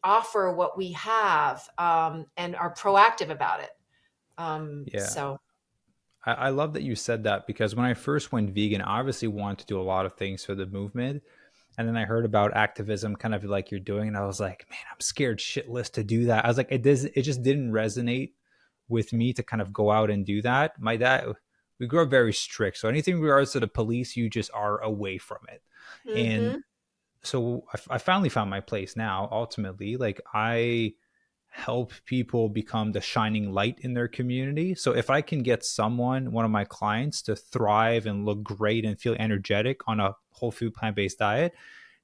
offer what we have and are proactive about it. Yeah. So I love that you said that, because when I first went vegan, I obviously wanted to do a lot of things for the movement. And then I heard about activism kind of like you're doing. And I was like, man, I'm scared shitless to do that. I was like, it just didn't resonate with me to kind of go out and do that. My dad, we grew up very strict. So anything in regards to the police, you just are away from it. And mhm. so I finally found my place now. Ultimately, like, I help people become the shining light in their community. So if I can get one of my clients, to thrive and look great and feel energetic on a whole food plant-based diet,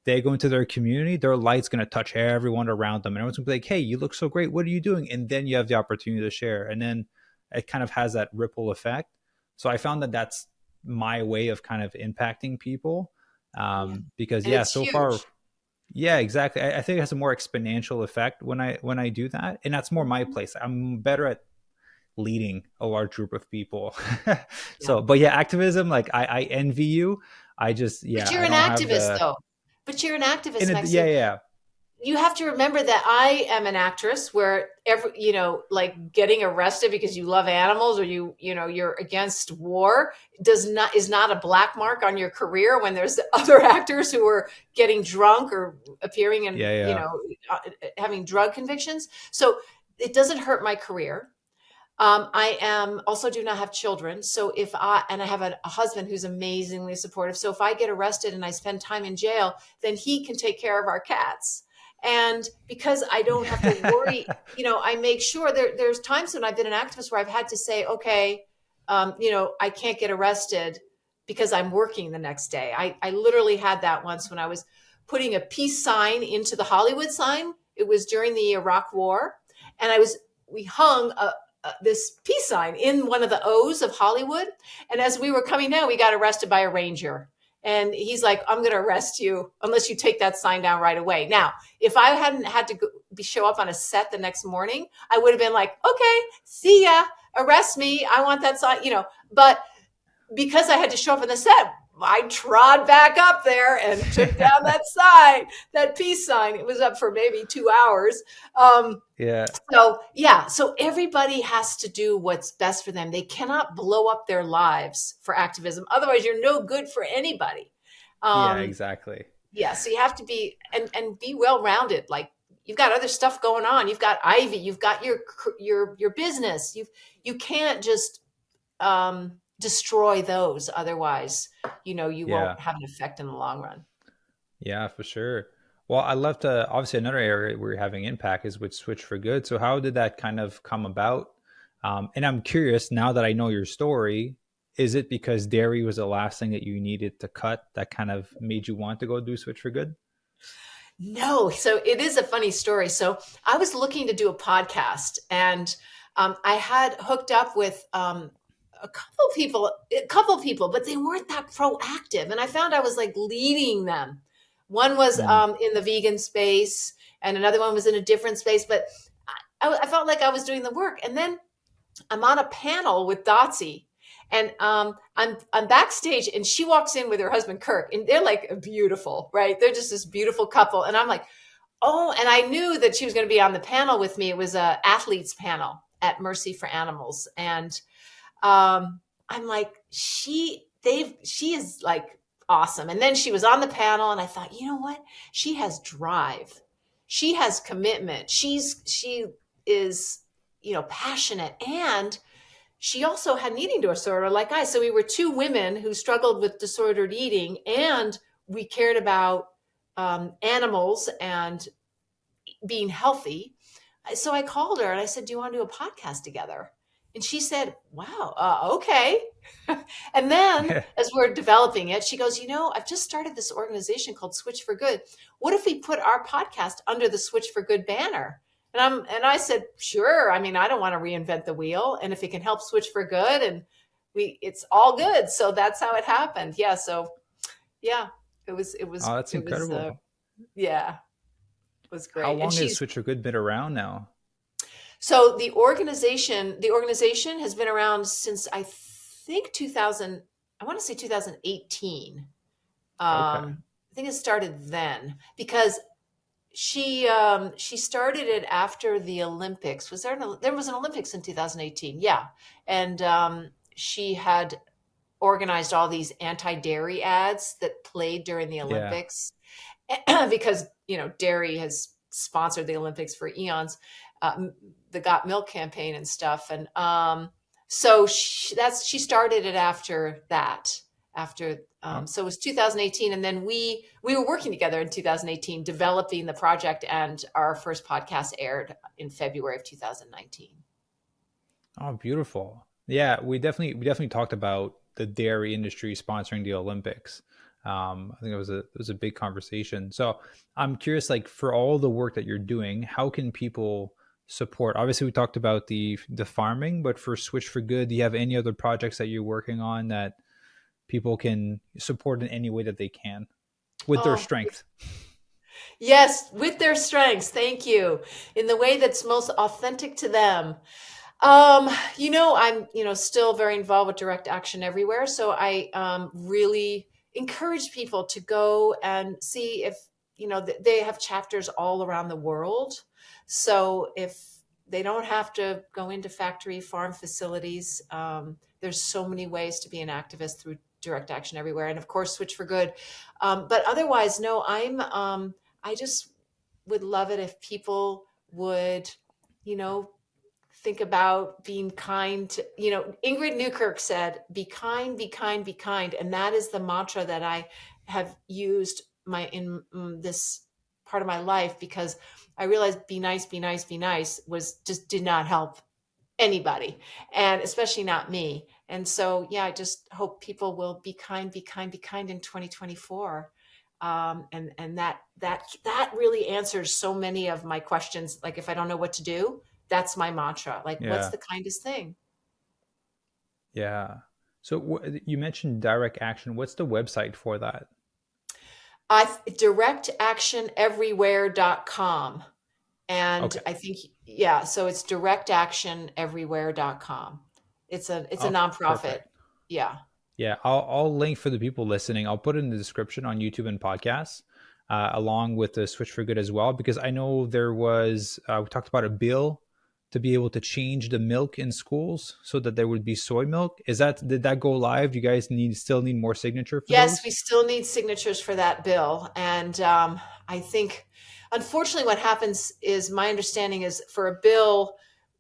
they go into their community, their light's going to touch everyone around them, and everyone's going to be like, hey, you look so great, what are you doing? And then you have the opportunity to share, and then it kind of has that ripple effect. So I found that that's my way of kind of impacting people. Yeah. Because And yeah, it's so far, huge. yeah, exactly. I think it has a more exponential effect when I do that, and that's more my Mhm. place. I'm better at leading a large group of people. Yeah. So, but yeah, activism, like I envy you. I just, But yeah, you're I an don't have activist, the, though. But you're an in activist, it, yeah, Maxime. yeah, You have to remember that I am an actress where like getting arrested because you love animals or you're against war is not a black mark on your career when there's other actors who are getting drunk or appearing in, yeah, yeah, uh, having drug convictions. So it doesn't hurt my career. I am also do not have children. So I have a husband who's amazingly supportive. So if I get arrested and I spend time in jail, then he can take care of our cats. And because I don't have to worry, yeah. I make sure there's times when I've been an activist where I've had to say, okay, I can't get arrested because I'm working the next day. I literally had that once when I was putting a peace sign into the Hollywood sign. It was during the Iraq War. And we hung this peace sign in one of the O's of Hollywood. And as we were coming down, we got arrested by a ranger. And he's like, I'm going to arrest you unless you take that sign down right away. Now, if I hadn't had to show up on a set the next morning, I would have been like, okay, see ya, arrest me. I want that sign, But because I had to show up on the set, I trod back up there and took down that sign, that peace sign. It was up for maybe 2 hours. Yeah, So everybody has to do what's best for them. They cannot blow up their lives for activism. Otherwise, you're no good for anybody. yeah, Um, exactly. yeah, so you have to be and be well rounded. Like you've got other stuff going on. You've got Ivy. You've got your business. You can't just destroy those. Otherwise, you Yeah, won't have an effect in the long run. yeah, for sure. Well, I love to, obviously another area where you're having impact is with Switch for Good. So how did that kind of come about? And I'm curious now that I know your story, is it because dairy was the last thing that you needed to cut that kind of made you want to go do Switch for Good? No, so it is a funny story. So I was looking to do a podcast, and I had hooked up with a couple people, but they weren't that proactive. And I found I was like leading them. One was Mm, in the vegan space, and another one was in a different space. But I felt like I was doing the work. And then I'm on a panel with Dotsie, and I'm backstage, and she walks in with her husband Kirk, and they're like beautiful, right? They're just this beautiful couple, and I'm like, oh, and I knew that she was going to be on the panel with me. It was a athletes panel at Mercy for Animals, and I'm like, she is like awesome. And then she was on the panel, and I thought, you know what? She has drive, she has commitment. She is passionate, and she also had an eating disorder like I. So we were two women who struggled with disordered eating, and we cared about animals and being healthy. So I called her and I said, "Do you want to do a podcast together?" And she said, "Wow, okay." And then yeah. as we're developing it, she goes, I've just started this organization called Switch for Good. What if we put our podcast under the Switch for Good banner?" And I said, "Sure. I mean, I don't want to reinvent the wheel. And if it can help Switch for Good, and it's all good." So that's how it happened. Yeah. So yeah, Oh, that's incredible. yeah, it was How great. And long has she's Switch for Good been around now? So the organization has been around since I think 2000. I want to say 2018. Okay. I think it started then because she started it after the Olympics. There was an Olympics in 2018? Yeah, and she had organized all these anti-dairy ads that played during the Yeah. Olympics because dairy has sponsored the Olympics for eons, the Got Milk campaign and stuff, and so she started it after that. After Oh, So it was 2018, and then we were working together in 2018, developing the project, and our first podcast aired in February of 2019. oh, beautiful. Yeah, we definitely talked about the dairy industry sponsoring the Olympics. I think it was a big conversation. So I'm curious, like for all the work that you're doing, how can people support? Obviously, we talked about the farming, but for Switch for Good, do you have any other projects that you're working on that people can support in any way that they can with their Oh, strength? yes, with their strengths. Thank you. In the way that's most authentic to them. I'm, still very involved with Direct Action Everywhere. So I really encourage people to go and see if, they have chapters all around the world. So if they don't have to go into factory farm facilities, there's so many ways to be an activist through Direct Action Everywhere. And of course, Switch for Good. But otherwise, no, I just would love it if people would, you know, think about being kind to, Ingrid Newkirk said, be kind, be kind, be kind. And that is the mantra that I have used in this part of my life, because I realized be nice, be nice, be nice did not help anybody, and especially not me. And so, yeah, I just hope people will be kind, be kind, be kind in 2024. And that really answers so many of my questions. Like, if I don't know what to do, that's my mantra. Like, what's Yeah. the kindest thing? Yeah. So you mentioned Direct Action. What's the website for that? Directactioneverywhere.com. And Okay. I think, yeah, so it's directactioneverywhere.com. It's a Okay. nonprofit. Perfect. Yeah. Yeah, I'll link for the people listening. I'll put it in the description on YouTube and podcasts, along with the Switch for Good as well, because I know there was we talked about a bill to be able to change the milk in schools so that there would be soy milk. Did that go live? Do you guys still need more signature for Yes, we those? still need signatures for that bill. And I think, unfortunately, what happens is, my understanding is, for a bill,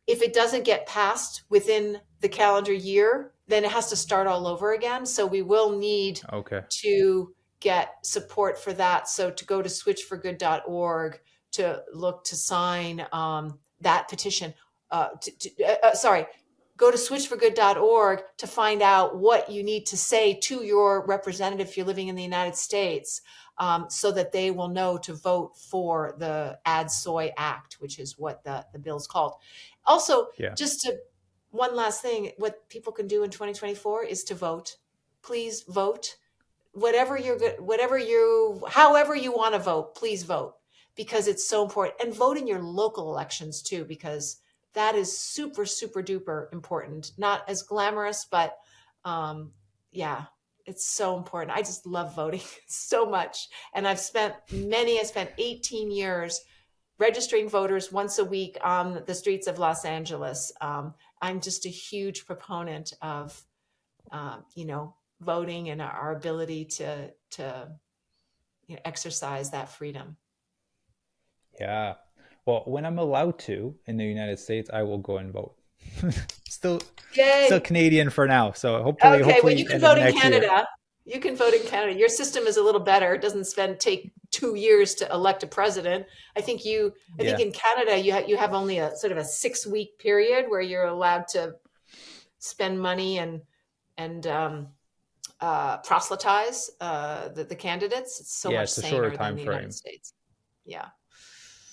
if it doesn't get passed within the calendar year, then it has to start all over again. So we will need Okay. to get support for that. So to go to switchforgood.org to look to sign that petition. Sorry, go to switchforgood.org to find out what you need to say to your representative if you're living in the United States, so that they will know to vote for the Add Soy Act, which is what the bill's called. Also, Yeah. one last thing, what people can do in 2024 is to vote. Please vote. However you want to vote, please vote, because it's so important. And vote in your local elections too, because that is super, super duper important. Not as glamorous, but yeah, it's so important. I just love voting so much. And I spent 18 years registering voters once a week on the streets of Los Angeles. I'm just a huge proponent of, voting and our ability to exercise that freedom. Yeah. Well, when I'm allowed to in the United States, I will go and vote. still, still Yay! Canadian for now. So Okay, well, you hopefully, can end of vote in next year. Canada. You can vote in Canada. Your system is a little better. It doesn't take 2 years to elect a president. I think Yeah. in Canada you have only a sort of a 6-week period where you're allowed to spend money and proselytize the candidates. It's so Yeah. much It's a shorter saner than time the United frame. States. Yeah.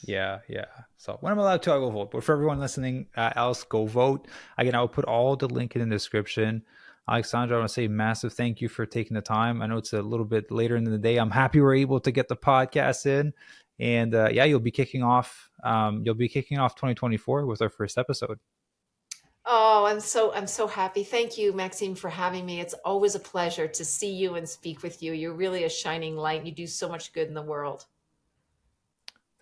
Yeah, yeah. So when I'm allowed to, I will vote. But for everyone listening, else, go vote. Again, I'll put all the link in the description. Alexandra, I want to say massive thank you for taking the time. I know it's a little bit later in the day. I'm happy we're able to get the podcast in, and yeah, you'll be kicking off. You'll be kicking off 2024 with our first episode. Oh, I'm so happy. Thank you, Maxime, for having me. It's always a pleasure to see you and speak with you. You're really a shining light. You do so much good in the world.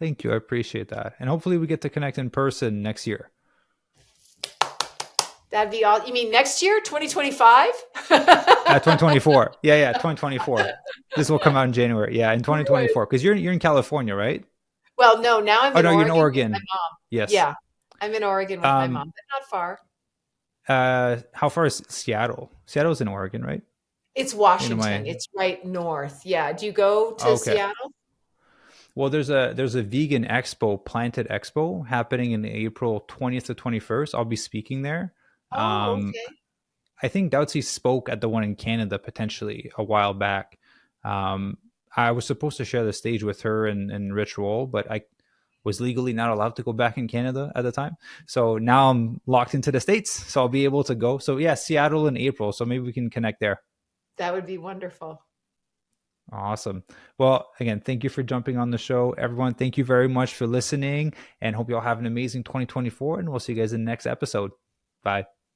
Thank you. I appreciate that, and hopefully we get to connect in person next year. That'd be all. You mean next year, 2025? 2024. Yeah, yeah, 2024. This will come out in January. Yeah, in 2024, because you're in California, right? Well, no, now I'm Oh in no, you're in Oregon with my Oregon. mom. Yes. Yeah, I'm in Oregon with my Um, mom, but not far. How far is Seattle? Seattle's in Oregon, right? It's Into Washington. my It's right north. Yeah. Do you go to okay. Seattle? Well, there's a vegan expo, Planted Expo, happening in April 20th to 21st. I'll be speaking there. Oh, Um, okay. I think Doutsy spoke at the one in Canada potentially a while back. I was supposed to share the stage with her and Rich Roll, but was legally not allowed to go back in Canada at the time. So now I'm locked into the States, so I'll be able to go. So yeah, Seattle in April. So maybe we can connect there. That would be wonderful. Awesome. Well, again, thank you for jumping on the show. Everyone, thank you very much for listening, and hope you all have an amazing 2024, and we'll see you guys in the next episode. Bye.